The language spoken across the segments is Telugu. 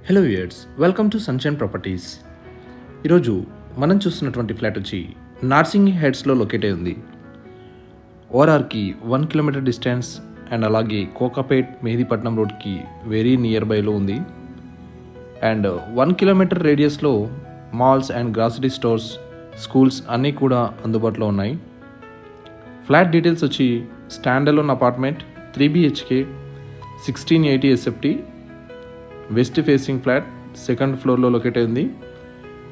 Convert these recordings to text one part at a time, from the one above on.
Hello viewers, welcome to sunshine properties. ఈరోజు మనం చూస్తున్నటువంటి ఫ్లాట్ వచ్చి నార్సింగ్ హెడ్స్లో లొకేట్ అయి ఉంది. ఓఆర్ఆర్కి 1 కిలోమీటర్ డిస్టెన్స్ అండ్ అలాగే కోకాపేట్ మెహదీపట్నం రోడ్కి వెరీ నియర్ బైలో ఉంది. అండ్ 1 కిలోమీటర్ రేడియస్లో malls and grocery stores, schools అన్నీ కూడా అందుబాటులో ఉన్నాయి. ఫ్లాట్ డీటెయిల్స్ వచ్చి stand alone apartment 3 BHK 1680 SFT west facing flat, second ఫ్లోర్లో లొకేట్ అయింది.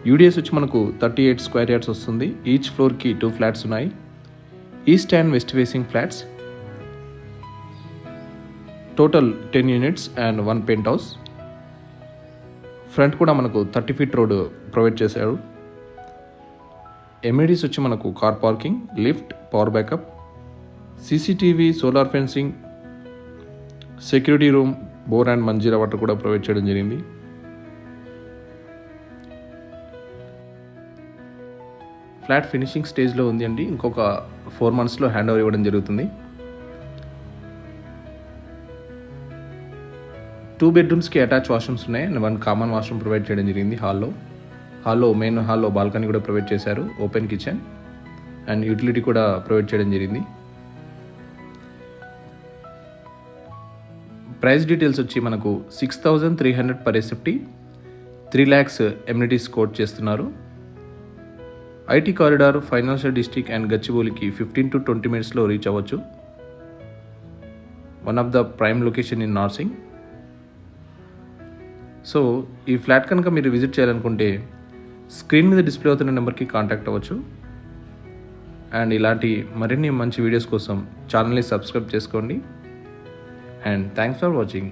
యూడిఎస్ వచ్చి మనకు 38 స్క్వేర్ యార్డ్స్ వస్తుంది. ఈచ్ ఫ్లోర్కి 2 ఫ్లాట్స్ ఉన్నాయి. East and west facing flats, total 10 units and 1 penthouse. Front కూడా మనకు 30 ఫీట్ రోడ్ ప్రొవైడ్ చేశారు. ఎమ్యూనిటీస్ వచ్చి మనకు car parking, lift, power backup, CCTV, solar fencing, security room, bore and Manjira water కూడా ప్రొవైడ్ చేయడం జరిగింది. ఫ్లాట్ ఫినిషింగ్ స్టేజ్లో ఉంది అండి. ఇంకొక 4 monthsలో హ్యాండ్ ఓవర్ ఇవ్వడం జరుగుతుంది. 2 bedrooms అటాచ్ వాష్రూమ్స్ ఉన్నాయి అండ్ 1 కామన్ వాష్రూమ్ ప్రొవైడ్ చేయడం జరిగింది. మెయిన్ హాల్లో బాల్కనీ కూడా ప్రొవైడ్ చేశారు. ఓపెన్ కిచెన్ అండ్ యూటిలిటీ కూడా ప్రొవైడ్ చేయడం జరిగింది. ప్రైస్ డీటెయిల్స్ వచ్చి మనకు 6,300 per SFT, 3 lakhs amenities quote చేస్తున్నారు. IT corridor, financial district and గచ్చిబౌలికి 15 to 20 minutesలో రీచ్ అవ్వచ్చు. One of the prime location in Narsingi. So ఈ ఫ్లాట్ కనుక మీరు విజిట్ చేయాలనుకుంటే స్క్రీన్ మీద డిస్ప్లే అవుతున్న నెంబర్కి కాంటాక్ట్ అవ్వచ్చు. అండ్ ఇలాంటి మరిన్ని మంచి వీడియోస్ కోసం ఛానల్ని సబ్స్క్రైబ్ చేసుకోండి. And thanks for watching.